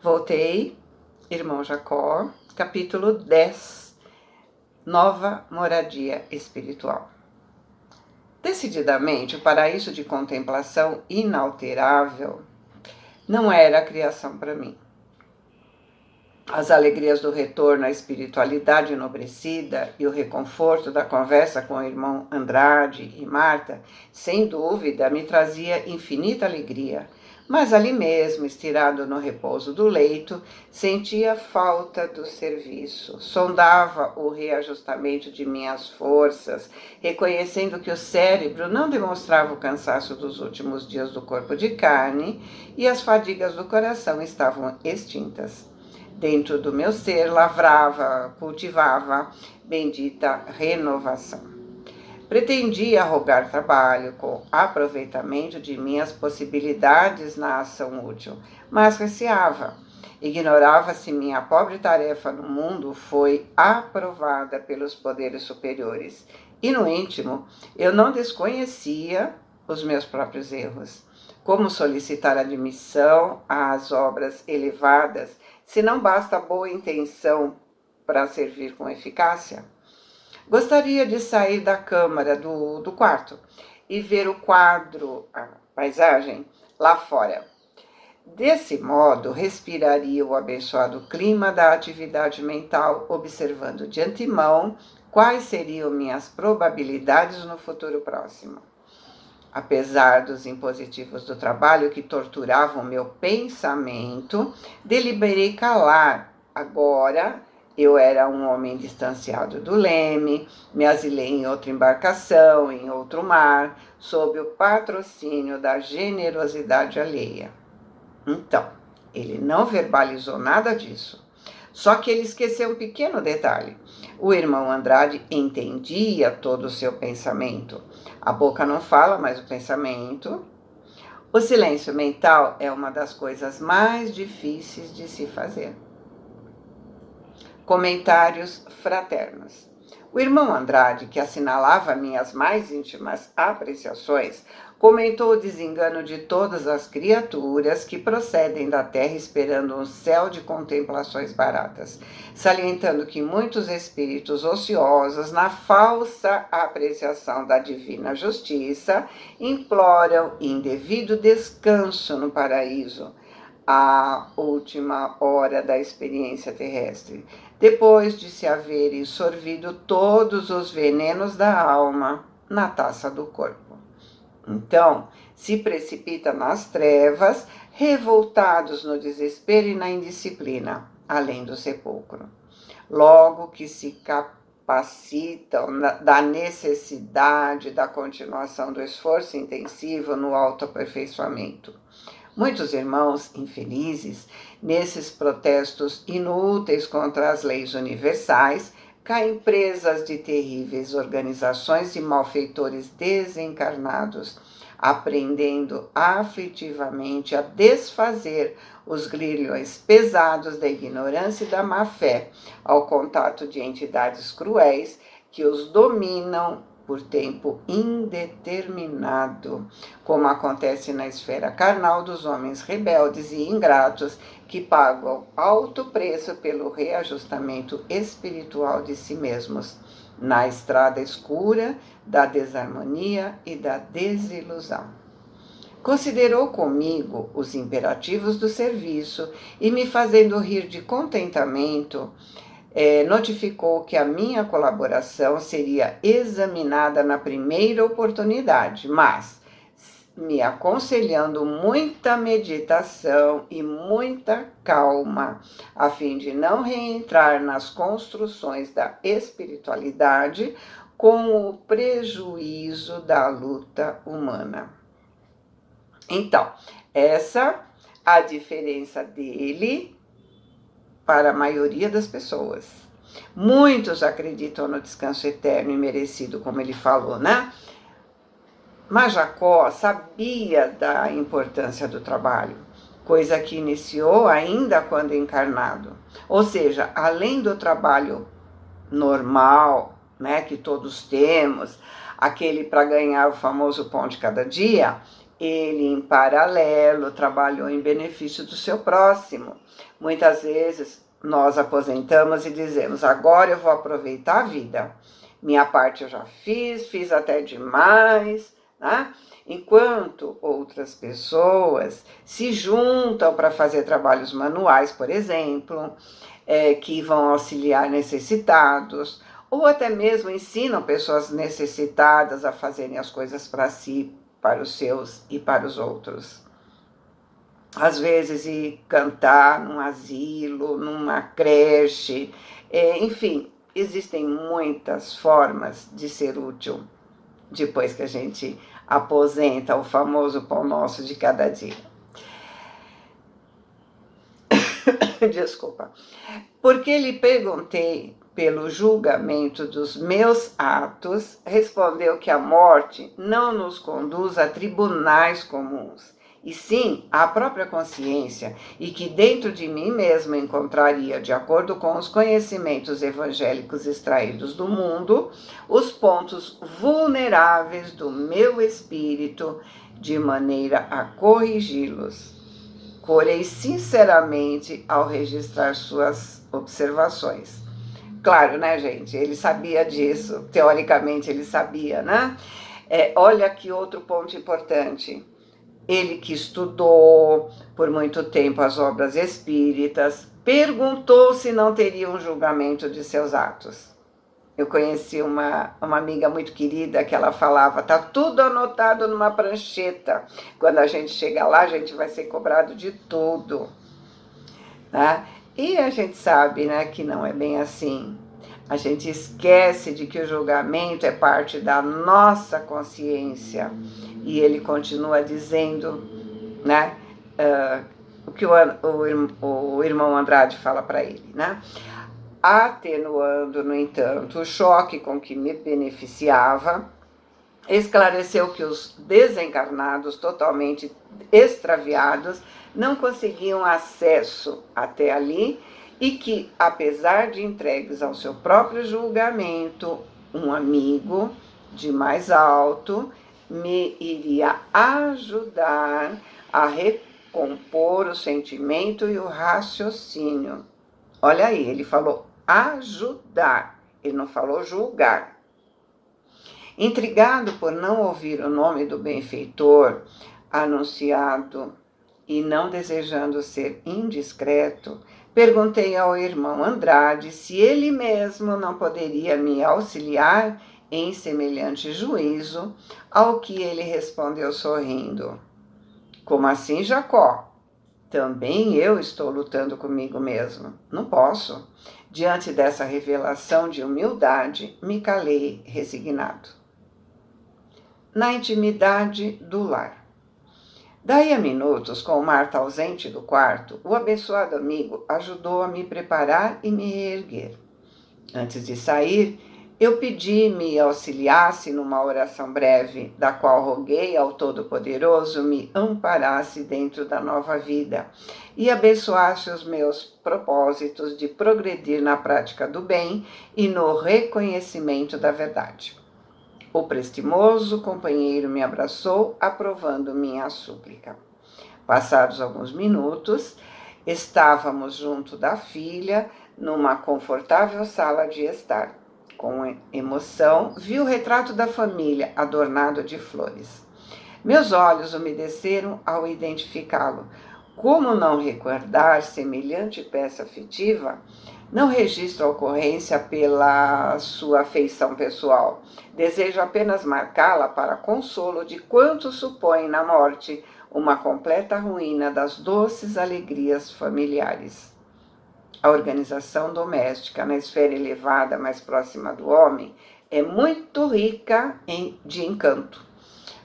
Voltei, irmão Jacó, capítulo 10, Nova Moradia Espiritual. Decididamente, o paraíso de contemplação inalterável não era a criação para mim. As alegrias do retorno à espiritualidade enobrecida e o reconforto da conversa com o irmão Andrade e Marta, sem dúvida, me trazia infinita alegria. Mas ali mesmo, estirado no repouso do leito, sentia falta do serviço. Sondava o reajustamento de minhas forças, reconhecendo que o cérebro não demonstrava o cansaço dos últimos dias do corpo de carne e as fadigas do coração estavam extintas. Dentro do meu ser lavrava, cultivava bendita renovação. Pretendia arrogar trabalho com aproveitamento de minhas possibilidades na ação útil, mas receava. Ignorava se minha pobre tarefa no mundo foi aprovada pelos poderes superiores. E no íntimo, eu não desconhecia os meus próprios erros. Como solicitar admissão às obras elevadas, se não basta boa intenção para servir com eficácia? Gostaria de sair da câmara do quarto e ver o quadro, a paisagem, lá fora. Desse modo, respiraria o abençoado clima da atividade mental, observando de antemão quais seriam minhas probabilidades no futuro próximo. Apesar dos impositivos do trabalho que torturavam meu pensamento, deliberei calar. Agora, eu era um homem distanciado do leme, me asilei em outra embarcação, em outro mar, sob o patrocínio da generosidade alheia. Então, ele não verbalizou nada disso. Só que ele esqueceu um pequeno detalhe. O irmão Andrade entendia todo o seu pensamento. A boca não fala, mas o pensamento. O silêncio mental é uma das coisas mais difíceis de se fazer. Comentários fraternos. O irmão Andrade, que assinalava minhas mais íntimas apreciações, comentou o desengano de todas as criaturas que procedem da terra esperando um céu de contemplações baratas, salientando que muitos espíritos ociosos, na falsa apreciação da divina justiça, imploram indevido descanso no paraíso, a última hora da experiência terrestre, depois de se haverem sorvido todos os venenos da alma na taça do corpo. Então, se precipita nas trevas, revoltados no desespero e na indisciplina, além do sepulcro. Logo que se capacitam da necessidade da continuação do esforço intensivo no autoaperfeiçoamento. Muitos irmãos infelizes, nesses protestos inúteis contra as leis universais, caem presas de terríveis organizações e malfeitores desencarnados, aprendendo aflitivamente a desfazer os grilhões pesados da ignorância e da má-fé, ao contato de entidades cruéis que os dominam por tempo indeterminado, como acontece na esfera carnal dos homens rebeldes e ingratos que pagam alto preço pelo reajustamento espiritual de si mesmos, na estrada escura da desarmonia e da desilusão. Considerou comigo os imperativos do serviço e, me fazendo rir de contentamento, notificou que a minha colaboração seria examinada na primeira oportunidade, mas me aconselhando muita meditação e muita calma, a fim de não reentrar nas construções da espiritualidade com o prejuízo da luta humana. Então, essa a diferença dele para a maioria das pessoas. Muitos acreditam no descanso eterno e merecido, como ele falou, né? Mas Jacó sabia da importância do trabalho, coisa que iniciou ainda quando encarnado. Ou seja, além do trabalho normal, né, que todos temos, aquele para ganhar o famoso pão de cada dia, Ele, em paralelo, trabalhou em benefício do seu próximo. Muitas vezes nós aposentamos e dizemos: agora eu vou aproveitar a vida. Minha parte eu já fiz até demais, né? Enquanto outras pessoas se juntam para fazer trabalhos manuais, por exemplo, que vão auxiliar necessitados, ou até mesmo ensinam pessoas necessitadas a fazerem as coisas para si, para os seus e para os outros. Às vezes ir cantar num asilo, numa creche, enfim, existem muitas formas de ser útil depois que a gente aposenta, o famoso pão nosso de cada dia. Desculpa. Porque lhe perguntei pelo julgamento dos meus atos, respondeu que a morte não nos conduz a tribunais comuns, e sim à própria consciência, e que dentro de mim mesmo encontraria, de acordo com os conhecimentos evangélicos extraídos do mundo, os pontos vulneráveis do meu espírito, de maneira a corrigi-los. Corei sinceramente ao registrar suas observações. Claro, né, gente? Ele sabia disso, teoricamente ele sabia, né? Olha que outro ponto importante. Ele que estudou por muito tempo as obras espíritas, perguntou se não teria um julgamento de seus atos. Eu conheci uma amiga muito querida que ela falava: tá tudo anotado numa prancheta. Quando a gente chega lá, a gente vai ser cobrado de tudo, né? E a gente sabe, né, que não é bem assim. A gente esquece de que o julgamento é parte da nossa consciência. E ele continua dizendo, né, o que o irmão Andrade fala para ele, né? Atenuando, no entanto, o choque com que me beneficiava, esclareceu que os desencarnados totalmente extraviados não conseguiam acesso até ali e que, apesar de entregues ao seu próprio julgamento, um amigo de mais alto me iria ajudar a recompor o sentimento e o raciocínio. Olha aí, ele falou ajudar, ele não falou julgar. Intrigado por não ouvir o nome do benfeitor anunciado e não desejando ser indiscreto, perguntei ao irmão Andrade se ele mesmo não poderia me auxiliar em semelhante juízo, ao que ele respondeu sorrindo: como assim, Jacó? Também eu estou lutando comigo mesmo. Não posso. Diante dessa revelação de humildade, me calei resignado. Na intimidade do lar. Daí a minutos, com Marta ausente do quarto, o abençoado amigo ajudou a me preparar e me reerguer. Antes de sair, eu pedi me auxiliasse numa oração breve, da qual roguei ao Todo-Poderoso me amparasse dentro da nova vida e abençoasse os meus propósitos de progredir na prática do bem e no reconhecimento da verdade. O prestimoso companheiro me abraçou, aprovando minha súplica. Passados alguns minutos, estávamos junto da filha, numa confortável sala de estar. Com emoção, vi o retrato da família, adornado de flores. Meus olhos umedeceram ao identificá-lo. Como não recordar semelhante peça afetiva? Não registro a ocorrência pela sua afeição pessoal. Desejo apenas marcá-la para consolo de quantos supõem na morte uma completa ruína das doces alegrias familiares. A organização doméstica na esfera elevada mais próxima do homem é muito rica de encanto.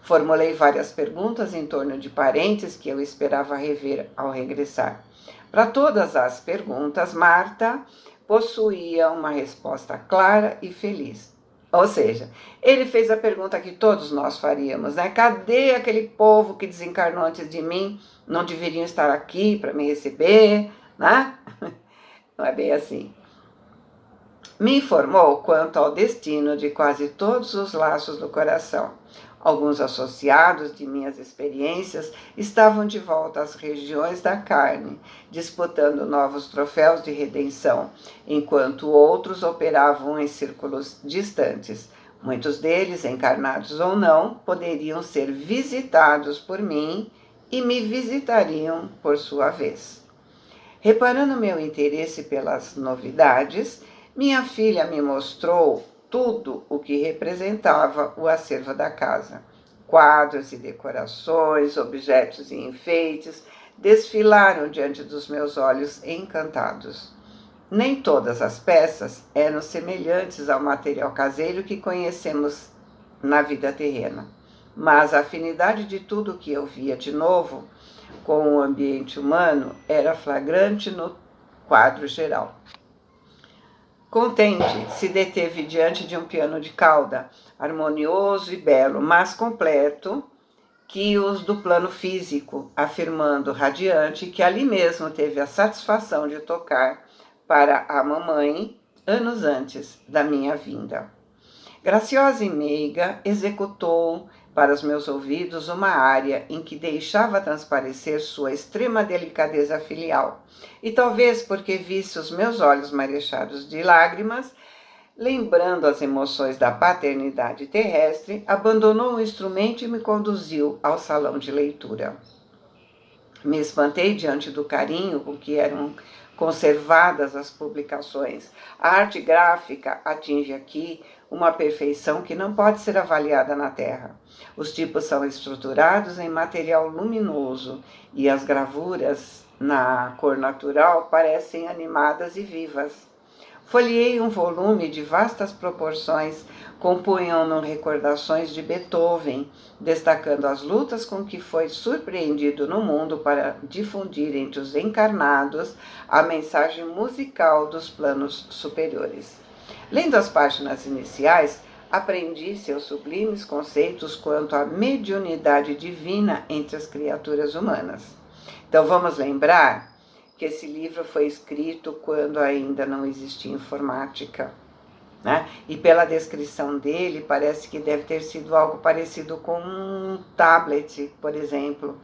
Formulei várias perguntas em torno de parentes que eu esperava rever ao regressar. Para todas as perguntas, Marta possuía uma resposta clara e feliz. Ou seja, ele fez a pergunta que todos nós faríamos, né? Cadê aquele povo que desencarnou antes de mim? Não deveriam estar aqui para me receber, né? Não é bem assim. Me informou quanto ao destino de quase todos os laços do coração. Alguns associados de minhas experiências estavam de volta às regiões da carne, disputando novos troféus de redenção, enquanto outros operavam em círculos distantes. Muitos deles, encarnados ou não, poderiam ser visitados por mim e me visitariam por sua vez. Reparando meu interesse pelas novidades, minha filha me mostrou tudo o que representava o acervo da casa. Quadros e decorações, objetos e enfeites desfilaram diante dos meus olhos encantados. Nem todas as peças eram semelhantes ao material caseiro que conhecemos na vida terrena, mas a afinidade de tudo o que eu via de novo com o ambiente humano era flagrante no quadro geral. Contente, se deteve diante de um piano de cauda, harmonioso e belo, mas completo que os do plano físico, afirmando radiante que ali mesmo teve a satisfação de tocar para a mamãe anos antes da minha vinda. Graciosa e meiga, executou para os meus ouvidos uma área em que deixava transparecer sua extrema delicadeza filial. E talvez porque visse os meus olhos marejados de lágrimas, lembrando as emoções da paternidade terrestre, abandonou o instrumento e me conduziu ao salão de leitura. Me espantei diante do carinho com que eram conservadas as publicações. A arte gráfica atinge aqui uma perfeição que não pode ser avaliada na Terra. Os tipos são estruturados em material luminoso e as gravuras na cor natural parecem animadas e vivas. Folheei um volume de vastas proporções, compunham-no recordações de Beethoven, destacando as lutas com que foi surpreendido no mundo para difundir entre os encarnados a mensagem musical dos planos superiores. Lendo as páginas iniciais, aprendi seus sublimes conceitos quanto à mediunidade divina entre as criaturas humanas. Então vamos lembrar que esse livro foi escrito quando ainda não existia informática, né? E pela descrição dele, parece que deve ter sido algo parecido com um tablet, por exemplo.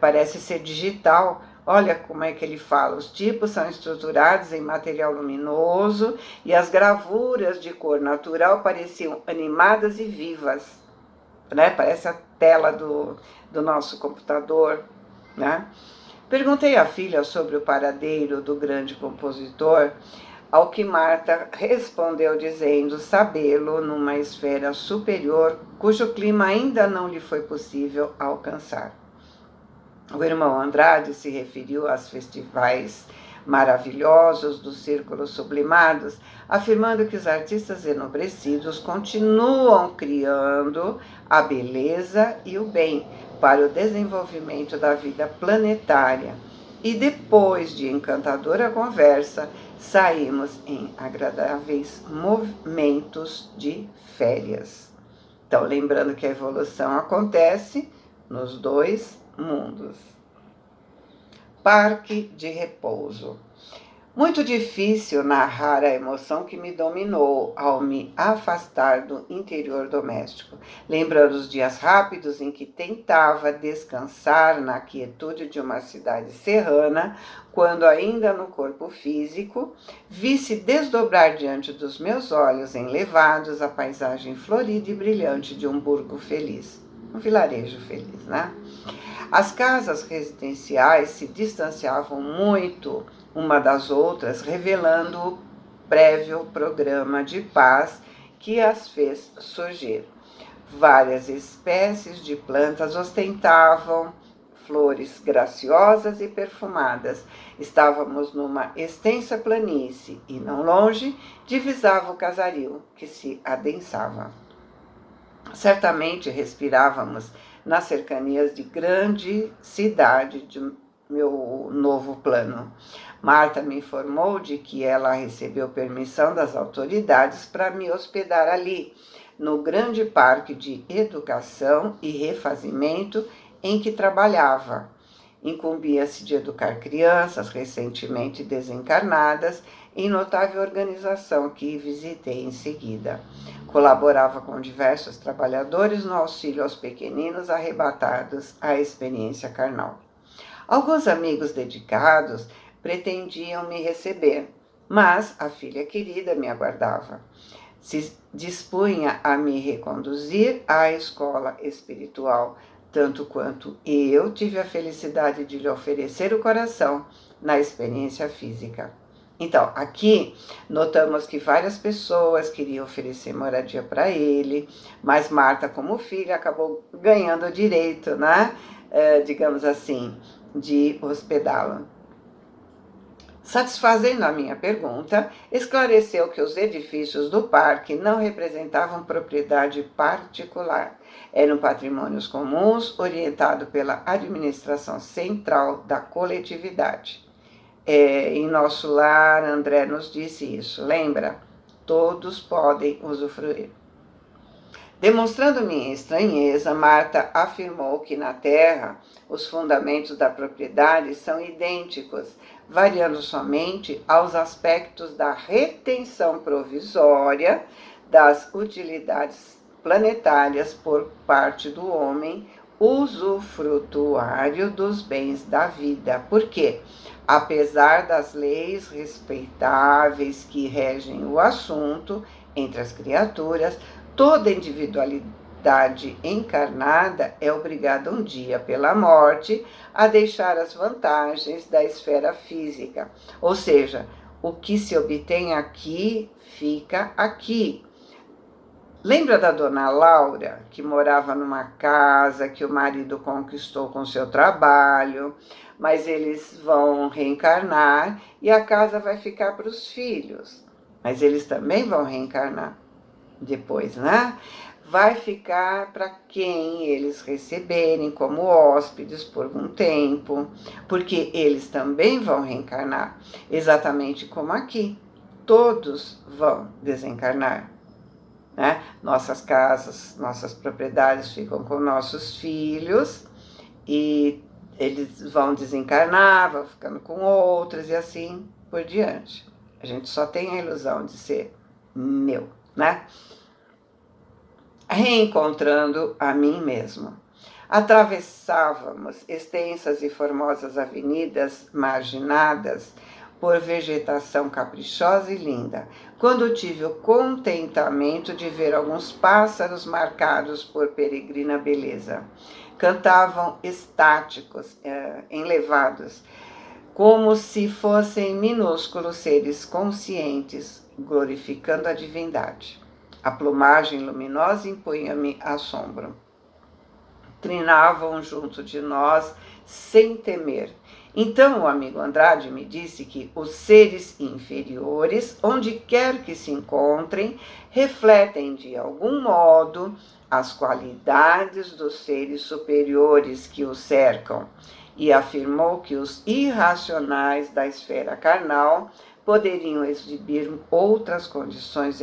Parece ser digital. Olha como é que ele fala. Os tipos são estruturados em material luminoso e as gravuras de cor natural pareciam animadas e vivas, né? Parece a tela do nosso computador, né? Perguntei à filha sobre o paradeiro do grande compositor, ao que Marta respondeu dizendo sabê-lo numa esfera superior, cujo clima ainda não lhe foi possível alcançar. O irmão Andrade se referiu aos festivais maravilhosos dos círculos sublimados, afirmando que os artistas enobrecidos continuam criando a beleza e o bem para o desenvolvimento da vida planetária. E depois de encantadora conversa, saímos em agradáveis momentos de férias. Então, lembrando que a evolução acontece nos dois mundos. Parque de repouso. Muito difícil narrar a emoção que me dominou ao me afastar do interior doméstico, lembrando os dias rápidos em que tentava descansar na quietude de uma cidade serrana, quando ainda no corpo físico, vi-se desdobrar diante dos meus olhos enlevados a paisagem florida e brilhante de um burgo feliz, um vilarejo feliz, né? As casas residenciais se distanciavam muito uma das outras, revelando o prévio programa de paz que as fez surgir. Várias espécies de plantas ostentavam flores graciosas e perfumadas. Estávamos numa extensa planície e, não longe, divisava o casario que se adensava. Certamente respirávamos nas cercanias de grande cidade de meu novo plano. Marta me informou de que ela recebeu permissão das autoridades para me hospedar ali, no grande parque de educação e refazimento em que trabalhava. Incumbia-se de educar crianças recentemente desencarnadas em notável organização que visitei em seguida. Colaborava com diversos trabalhadores no auxílio aos pequeninos arrebatados à experiência carnal. Alguns amigos dedicados pretendiam me receber, mas a filha querida me aguardava. Se dispunha a me reconduzir à escola espiritual, tanto quanto eu tive a felicidade de lhe oferecer o coração na experiência física. Então, aqui notamos que várias pessoas queriam oferecer moradia para ele, mas Marta, como filha, acabou ganhando o direito, né? Digamos assim, de hospedá-lo. Satisfazendo a minha pergunta, esclareceu que os edifícios do parque não representavam propriedade particular. Eram patrimônios comuns, orientado pela administração central da coletividade. Em nosso lar, André nos disse isso, lembra? Todos podem usufruir. Demonstrando minha estranheza, Marta afirmou que na Terra os fundamentos da propriedade são idênticos, variando somente aos aspectos da retenção provisória das utilidades planetárias por parte do homem, usufrutuário dos bens da vida. Por quê? Apesar das leis respeitáveis que regem o assunto entre as criaturas, toda individualidade encarnada é obrigada um dia, pela morte, a deixar as vantagens da esfera física. Ou seja, o que se obtém aqui, fica aqui. Lembra da dona Laura, que morava numa casa que o marido conquistou com seu trabalho, mas eles vão reencarnar e a casa vai ficar para os filhos. Mas eles também vão reencarnar depois, né? Vai ficar para quem eles receberem como hóspedes por um tempo, porque eles também vão reencarnar, exatamente como aqui. Todos vão desencarnar, né? Nossas casas, nossas propriedades ficam com nossos filhos e eles vão desencarnar, vão ficando com outros e assim por diante. A gente só tem a ilusão de ser meu, né? Reencontrando a mim mesmo. Atravessávamos extensas e formosas avenidas marginadas por vegetação caprichosa e linda, quando tive o contentamento de ver alguns pássaros marcados por peregrina beleza. Cantavam estáticos, enlevados, como se fossem minúsculos seres conscientes, glorificando a divindade. A plumagem luminosa impunha-me assombro. Trinavam junto de nós sem temer. Então o amigo Andrade me disse que os seres inferiores, onde quer que se encontrem, refletem de algum modo as qualidades dos seres superiores que os cercam, e afirmou que os irracionais da esfera carnal poderiam exibir outras condições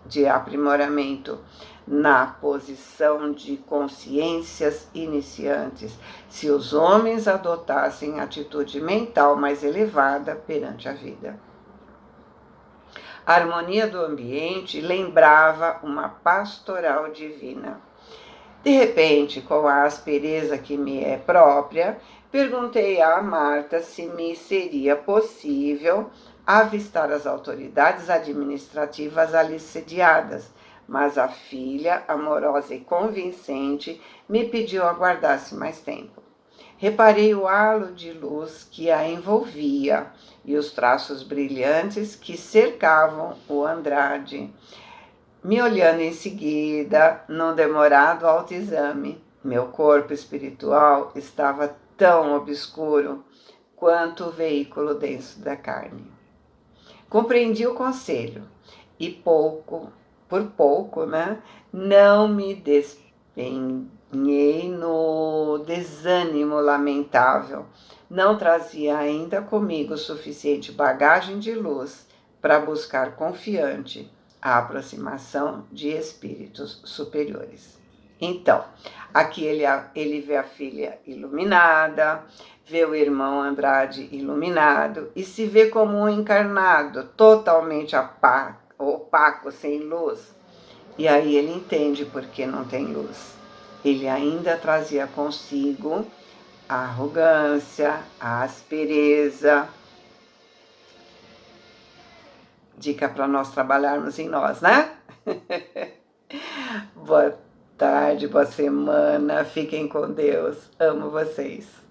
de aprimoramento na posição de consciências iniciantes, se os homens adotassem atitude mental mais elevada perante a vida. A harmonia do ambiente lembrava uma pastoral divina. De repente, com a aspereza que me é própria, perguntei a Marta se me seria possível avistar as autoridades administrativas ali sediadas, mas a filha, amorosa e convincente, me pediu aguardasse mais tempo. Reparei o halo de luz que a envolvia e os traços brilhantes que cercavam o Andrade. Me olhando em seguida, num demorado autoexame, meu corpo espiritual estava tão obscuro quanto o veículo denso da carne. Compreendi o conselho e por pouco, né, não me despenhei no desânimo lamentável. Não trazia ainda comigo suficiente bagagem de luz para buscar confiante a aproximação de espíritos superiores. Então, aqui ele vê a filha iluminada, vê o irmão Andrade iluminado e se vê como um encarnado, totalmente opaco, sem luz. E aí ele entende por que não tem luz. Ele ainda trazia consigo a arrogância, a aspereza. Dica para nós trabalharmos em nós, né? Boa tarde, boa semana. Fiquem com Deus. Amo vocês.